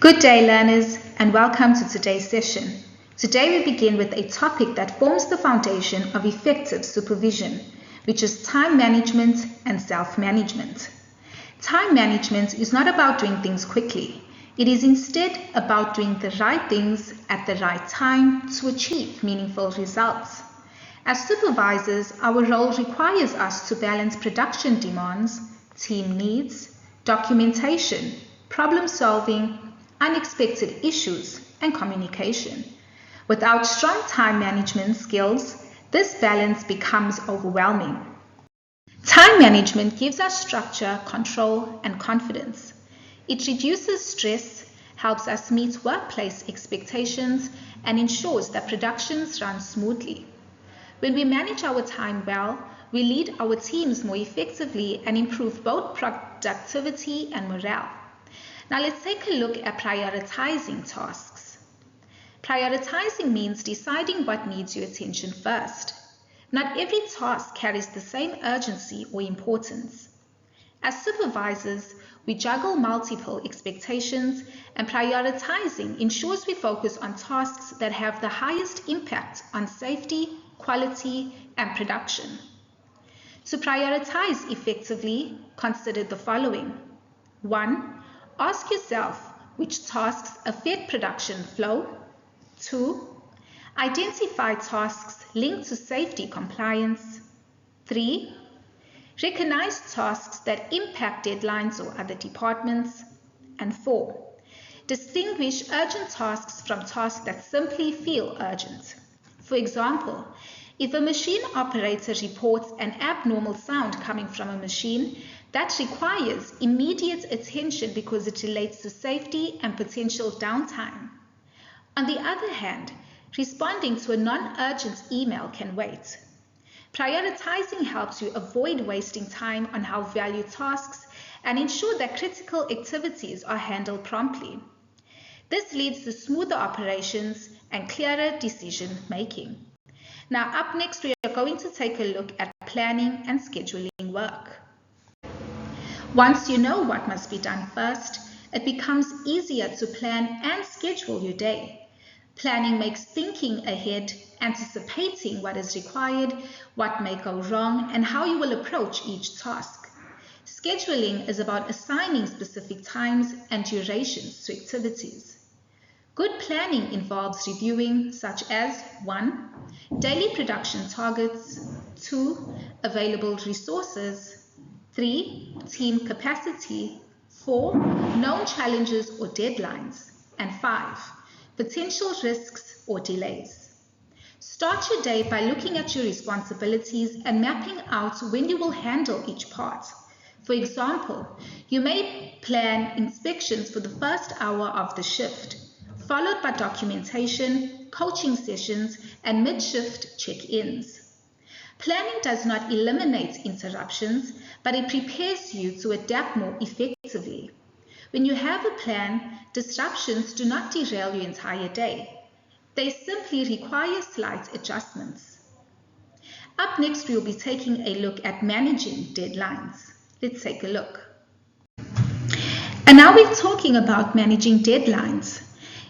Good day, learners, and welcome to today's session. Today we begin with a topic that forms the foundation of effective supervision, which is time management and self-management. Time management is not about doing things quickly. It is instead about doing the right things at the right time to achieve meaningful results. As supervisors, our role requires us to balance production demands, team needs, documentation, problem solving, unexpected issues, and communication. Without strong time management skills, this balance becomes overwhelming. Time management gives us structure, control, and confidence. It reduces stress, helps us meet workplace expectations, and ensures that productions run smoothly. When we manage our time well, we lead our teams more effectively and improve both productivity and morale. Now let's take a look at prioritizing tasks. Prioritizing means deciding what needs your attention first. Not every task carries the same urgency or importance. As supervisors, we juggle multiple expectations, and prioritizing ensures we focus on tasks that have the highest impact on safety, quality, and production. To prioritize effectively, consider the following. 1. Ask yourself which tasks affect production flow. 2. Identify tasks linked to safety compliance. 3. Recognize tasks that impact deadlines or other departments. And 4. Distinguish urgent tasks from tasks that simply feel urgent. For example, if a machine operator reports an abnormal sound coming from a machine, that requires immediate attention because it relates to safety and potential downtime. On the other hand, responding to a non-urgent email can wait. Prioritizing helps you avoid wasting time on high-value tasks and ensure that critical activities are handled promptly. This leads to smoother operations and clearer decision-making. Now, up next, we are going to take a look at planning and scheduling work. Once you know what must be done first, it becomes easier to plan and schedule your day. Planning makes thinking ahead, anticipating what is required, what may go wrong, and how you will approach each task. Scheduling is about assigning specific times and durations to activities. Good planning involves reviewing such as 1. Daily production targets, 2. Available resources, 3. Team capacity, 4. Known challenges or deadlines, and 5. Potential risks or delays. Start your day by looking at your responsibilities and mapping out when you will handle each part. For example, you may plan inspections for the first hour of the shift, followed by documentation, coaching sessions, and mid-shift check-ins. Planning does not eliminate interruptions, but it prepares you to adapt more effectively. When you have a plan, disruptions do not derail your entire day. They simply require slight adjustments. Up next, we'll be taking a look at managing deadlines. Let's take a look. And now we're talking about managing deadlines.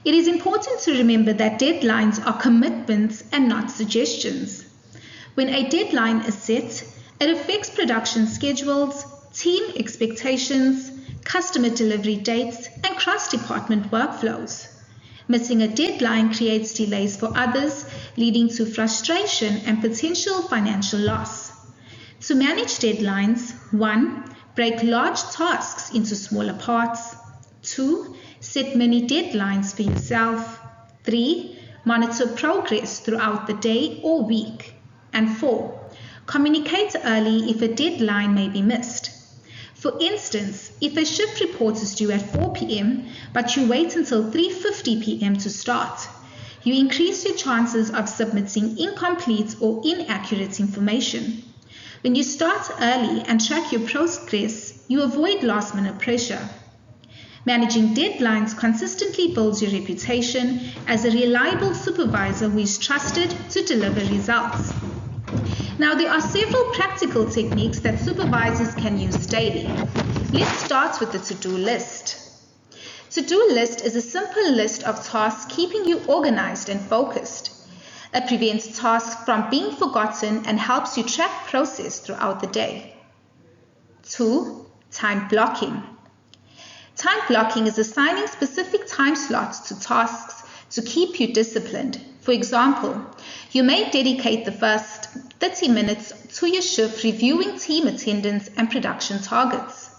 It is important to remember that deadlines are commitments and not suggestions. When a deadline is set, it affects production schedules, team expectations, customer delivery dates, and cross-department workflows. Missing a deadline creates delays for others, leading to frustration and potential financial loss. To manage deadlines, 1. Break large tasks into smaller parts. 2. Set many deadlines for yourself. 3. Monitor progress throughout the day or week. And 4. Communicate early if a deadline may be missed. For instance, if a shift report is due at 4 p.m., but you wait until 3:50 p.m. to start, you increase your chances of submitting incomplete or inaccurate information. When you start early and track your progress, you avoid last-minute pressure. Managing deadlines consistently builds your reputation as a reliable supervisor who is trusted to deliver results. Now, there are several practical techniques that supervisors can use daily. Let's start with the to-do list. To-do list is a simple list of tasks keeping you organized and focused. It prevents tasks from being forgotten and helps you track progress throughout the day. 2. Time blocking. Time blocking is assigning specific time slots to tasks to keep you disciplined. For example, you may dedicate the first 30 minutes to your shift reviewing team attendance and production targets.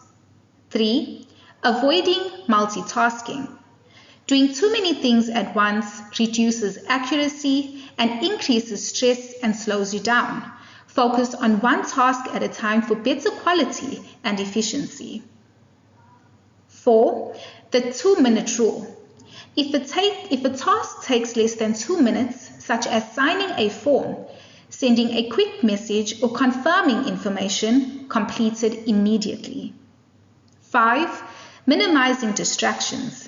3. Avoiding multitasking. Doing too many things at once reduces accuracy and increases stress and slows you down. Focus on one task at a time for better quality and efficiency. 4. The 2-minute rule. If a task takes less than 2 minutes, such as signing a form, sending a quick message, or confirming information, complete it immediately. 5. Minimizing distractions.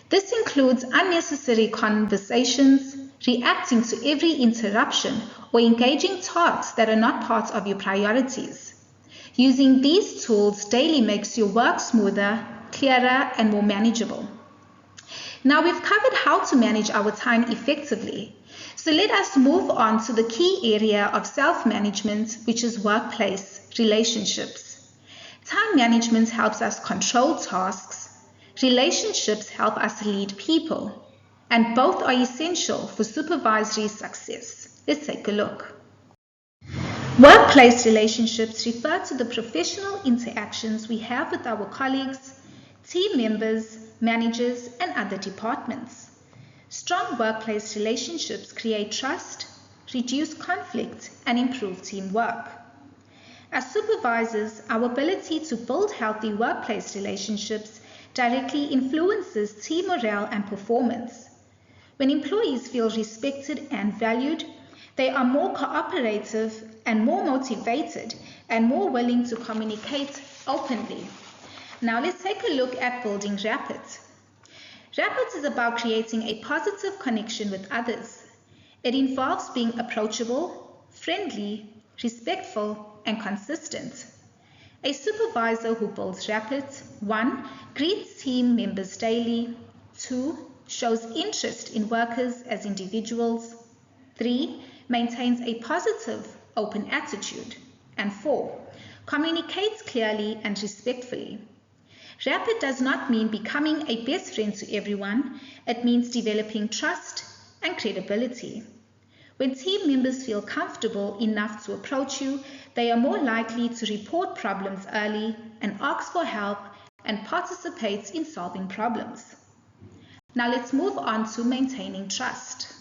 This includes unnecessary conversations, reacting to every interruption, or engaging tasks that are not part of your priorities. Using these tools daily makes your work smoother, clearer, and more manageable. Now we've covered how to manage our time effectively. So let us move on to the key area of self-management, which is workplace relationships. Time management helps us control tasks. Relationships help us lead people. And both are essential for supervisory success. Let's take a look. Workplace relationships refer to the professional interactions we have with our colleagues, team members, managers, and other departments. Strong workplace relationships create trust, reduce conflict, and improve teamwork. As supervisors, our ability to build healthy workplace relationships directly influences team morale and performance. When employees feel respected and valued, they are more cooperative and more motivated and more willing to communicate openly. Now let's take a look at building rapport. Rapport is about creating a positive connection with others. It involves being approachable, friendly, respectful, and consistent. A supervisor who builds rapport, 1. Greets team members daily, 2. Shows interest in workers as individuals, 3. Maintains a positive, open attitude, and 4. Communicates clearly and respectfully. Rapport does not mean becoming a best friend to everyone. It means developing trust and credibility. When team members feel comfortable enough to approach you, they are more likely to report problems early and ask for help and participate in solving problems. Now let's move on to maintaining trust.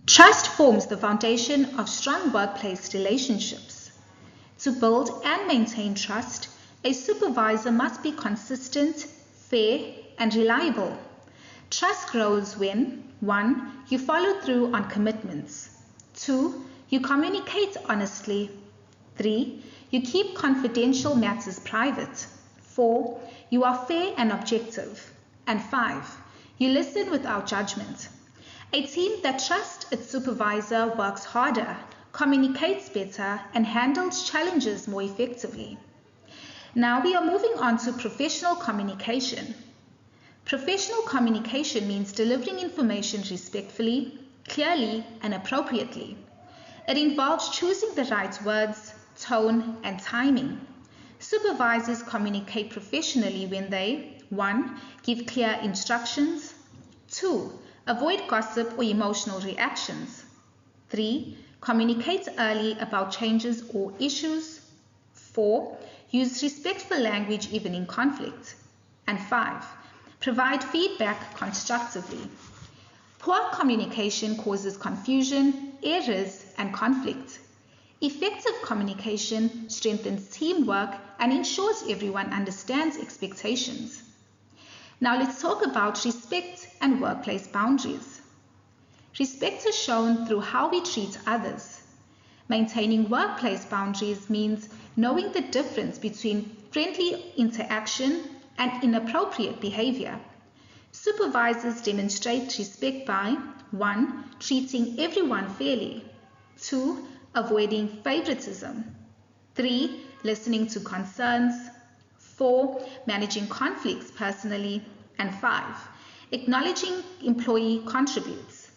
Trust forms the foundation of strong workplace relationships. To build and maintain trust, a supervisor must be consistent, fair, and reliable. Trust grows when 1. You follow through on commitments. 2. You communicate honestly. 3. You keep confidential matters private. 4. You are fair and objective. And 5. You listen without judgment. A team that trusts its supervisor works harder, communicates better, and handles challenges more effectively. Now we are moving on to professional communication. Professional communication means delivering information respectfully, clearly, and appropriately. It involves choosing the right words, tone, and timing. Supervisors communicate professionally when they 1. Give clear instructions, 2. Avoid gossip or emotional reactions, 3. Communicate early about changes or issues, 4. Use respectful language even in conflict, and 5. Provide feedback constructively. Poor communication causes confusion, errors, and conflict. Effective communication strengthens teamwork and ensures everyone understands expectations. Now let's talk about respect and workplace boundaries. Respect is shown through how we treat others. Maintaining workplace boundaries means knowing the difference between friendly interaction and inappropriate behavior. Supervisors demonstrate respect by 1. Treating everyone fairly, 2. Avoiding favoritism, 3. Listening to concerns, 4. Managing conflicts personally, And 5, acknowledging employee contributes.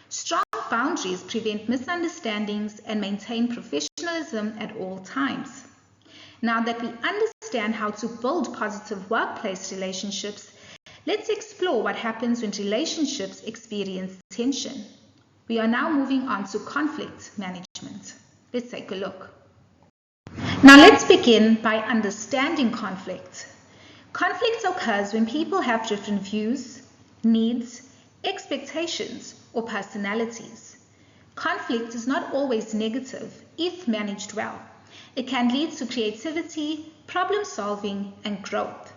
Strong boundaries prevent misunderstandings and maintain professionalism at all times. Now that we understand how to build positive workplace relationships, let's explore what happens when relationships experience tension. We are now moving on to conflict management. Let's take a look. Now let's begin by understanding conflict. Conflict occurs when people have different views, needs, expectations, or personalities. Conflict is not always negative if managed well. It can lead to creativity, problem solving, and growth.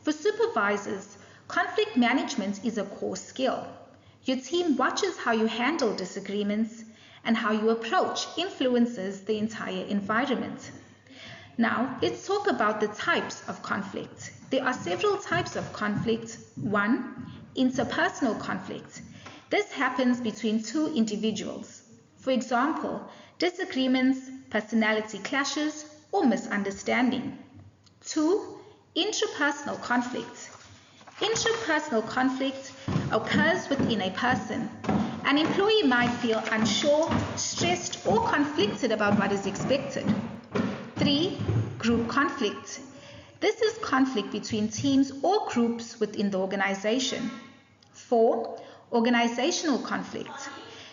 For supervisors, conflict management is a core skill. Your team watches how you handle disagreements, and how you approach influences the entire environment. Now, let's talk about the types of conflict. There are several types of conflict. 1, interpersonal conflict. This happens between two individuals. For example, disagreements, personality clashes, or misunderstanding. 2, intrapersonal conflict. Intrapersonal conflict occurs within a person. An employee might feel unsure, stressed, or conflicted about what is expected. 3, group conflict. This is conflict between teams or groups within the organization. 4, organizational conflict.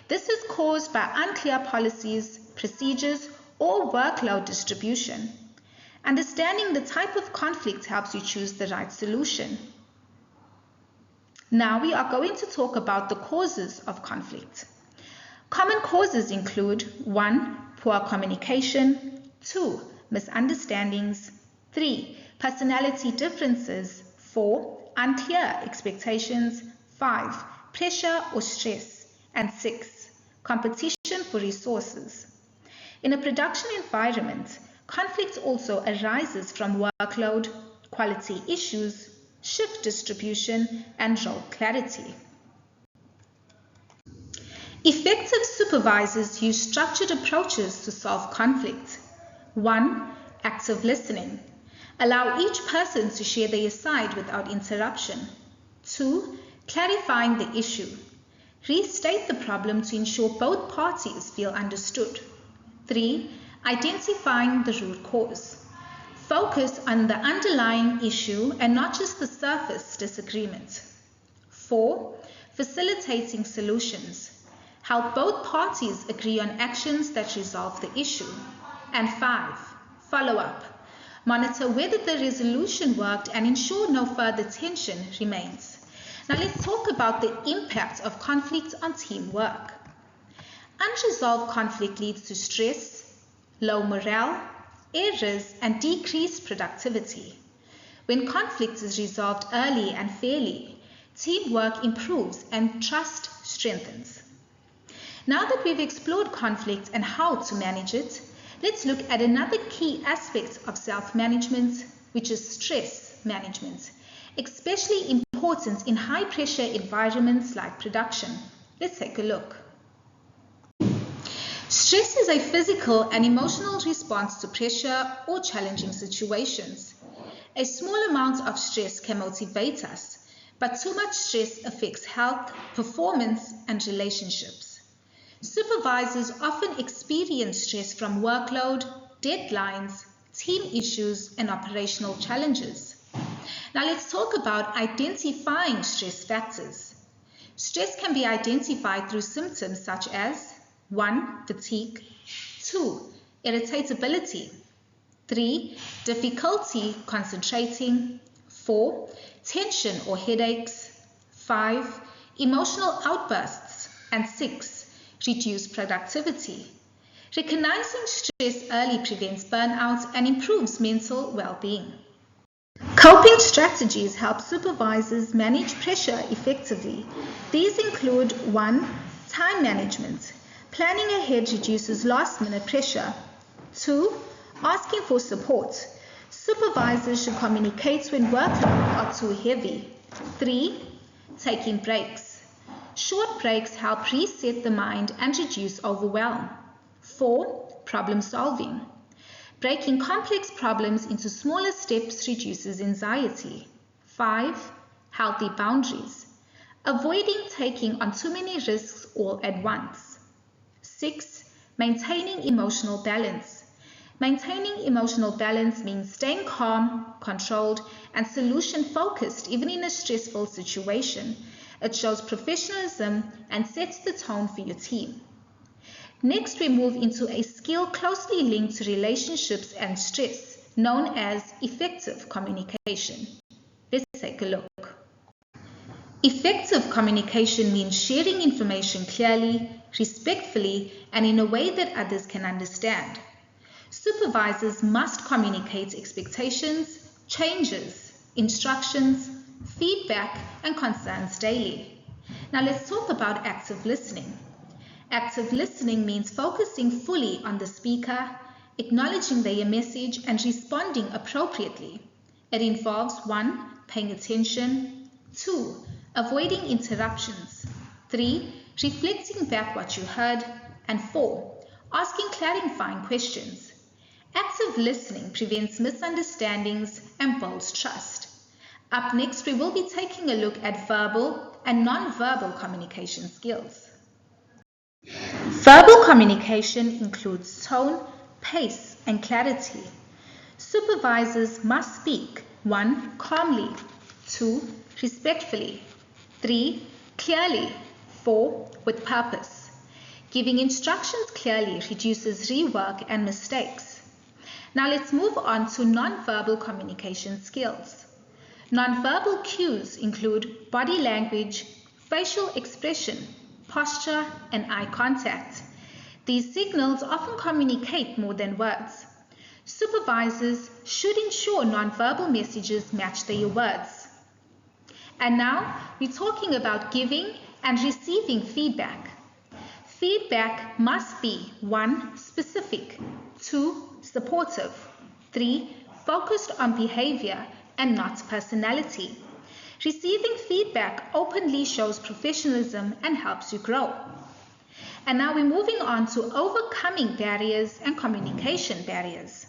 This is caused by unclear policies, procedures, or workload distribution. Understanding the type of conflict helps you choose the right solution. Now we are going to talk about the causes of conflict. Common causes include 1, poor communication, 2, misunderstandings, 3, personality differences, 4, unclear expectations, 5, pressure or stress, and 6, competition for resources. In a production environment, conflict also arises from workload, quality issues, shift distribution, and role clarity. Effective supervisors use structured approaches to solve conflict. 1, active listening. Allow each person to share their side without interruption. 2, clarifying the issue. Restate the problem to ensure both parties feel understood. 3, identifying the root cause. Focus on the underlying issue and not just the surface disagreement. 4, facilitating solutions. Help both parties agree on actions that resolve the issue. And 5, follow up. Monitor whether the resolution worked and ensure no further tension remains. Now let's talk about the impact of conflict on teamwork. Unresolved conflict leads to stress, low morale, errors, and decreased productivity. When conflict is resolved early and fairly, teamwork improves and trust strengthens. Now that we've explored conflict and how to manage it, let's look at another key aspect of self-management, which is stress management, especially important in high-pressure environments like production. Let's take a look. Stress is a physical and emotional response to pressure or challenging situations. A small amount of stress can motivate us, but too much stress affects health, performance, and relationships. Supervisors often experience stress from workload, deadlines, team issues, and operational challenges. Now let's talk about identifying stress factors. Stress can be identified through symptoms such as 1, fatigue, 2, irritability, 3, difficulty concentrating, 4, tension or headaches, 5, emotional outbursts, and 6, reduced productivity. Recognizing stress early prevents burnout and improves mental well-being. Coping strategies help supervisors manage pressure effectively. These include 1, time management. Planning ahead reduces last-minute pressure. 2, asking for support. Supervisors should communicate when workload are too heavy. 3, taking breaks. Short breaks help reset the mind and reduce overwhelm. 4, problem solving. Breaking complex problems into smaller steps reduces anxiety. 5, healthy boundaries, avoiding taking on too many risks all at once. 6. Maintaining emotional balance. Maintaining emotional balance means staying calm, controlled, and solution-focused even in a stressful situation. It shows professionalism and sets the tone for your team. Next, we move into a skill closely linked to relationships and stress, known as effective communication. Let's take a look. Effective communication means sharing information clearly, respectfully, and in a way that others can understand. Supervisors must communicate expectations, changes, instructions, feedback, and concerns daily. Now let's talk about active listening. Active listening means focusing fully on the speaker, acknowledging their message, and responding appropriately. It involves 1. Paying attention, 2. Avoiding interruptions, 3. Reflecting back what you heard, and 4. Asking clarifying questions. Active listening prevents misunderstandings and builds trust. Up next, we will be taking a look at verbal and non-verbal communication skills. Verbal communication includes tone, pace, and clarity. Supervisors must speak 1. Calmly, 2. Respectfully, 3. Clearly, 4. With purpose. Giving instructions clearly reduces rework and mistakes. Now let's move on to non-verbal communication skills. Non-verbal cues include body language, facial expression, posture, and eye contact. These signals often communicate more than words. Supervisors should ensure non-verbal messages match their words. And now we're talking about giving and receiving feedback. Feedback must be 1. Specific, 2. Supportive, 3. Focused on behavior and not personality. Receiving feedback openly shows professionalism and helps you grow. And now we're moving on to overcoming barriers and communication barriers.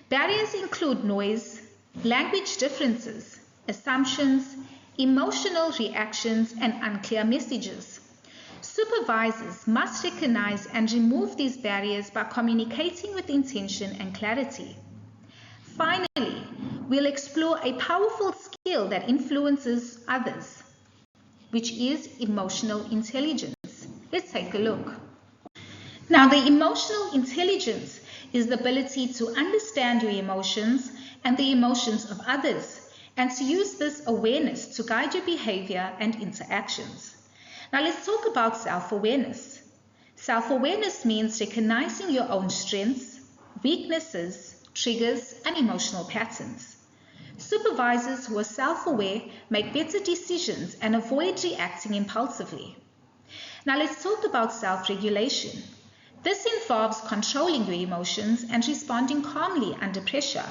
Barriers include noise, language differences, assumptions, emotional reactions, and unclear messages. Supervisors must recognize and remove these barriers by communicating with intention and clarity. Finally, we'll explore a powerful skill that influences others, which is emotional intelligence. Let's take a look. Now, the emotional intelligence is the ability to understand your emotions and the emotions of others, and to use this awareness to guide your behavior and interactions. Now let's talk about self-awareness. Self-awareness means recognizing your own strengths, weaknesses, triggers, and emotional patterns. Supervisors who are self-aware make better decisions and avoid reacting impulsively. Now let's talk about self-regulation. This involves controlling your emotions and responding calmly under pressure.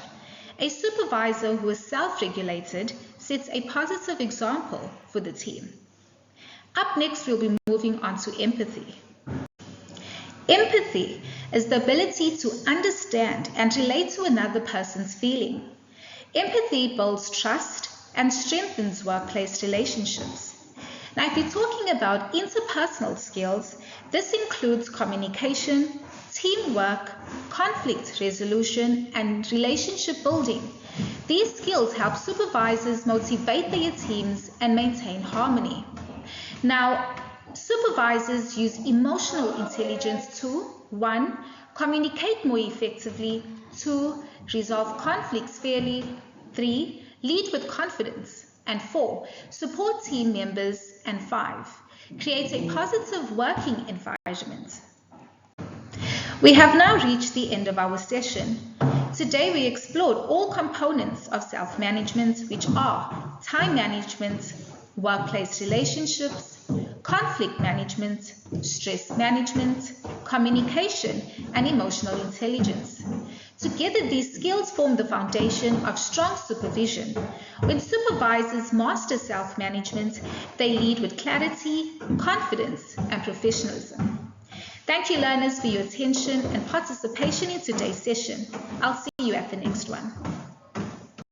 A supervisor who is self-regulated sets a positive example for the team. Up next, we'll be moving on to empathy. Empathy is the ability to understand and relate to another person's feeling. Empathy builds trust and strengthens workplace relationships. Now, if you're talking about interpersonal skills, this includes communication, teamwork, conflict resolution, and relationship building. These skills help supervisors motivate their teams and maintain harmony. Now, supervisors use emotional intelligence to 1. Communicate more effectively, 2. Resolve conflicts fairly, 3. Lead with confidence, and 4. Support team members, and 5. Create a positive working environment. We have now reached the end of our session. Today we explored all components of self-management, which are time management, workplace relationships, conflict management, stress management, communication, and emotional intelligence. Together, these skills form the foundation of strong supervision. When supervisors master self-management, they lead with clarity, confidence, and professionalism. Thank you, learners, for your attention and participation in today's session. I'll see you at the next one.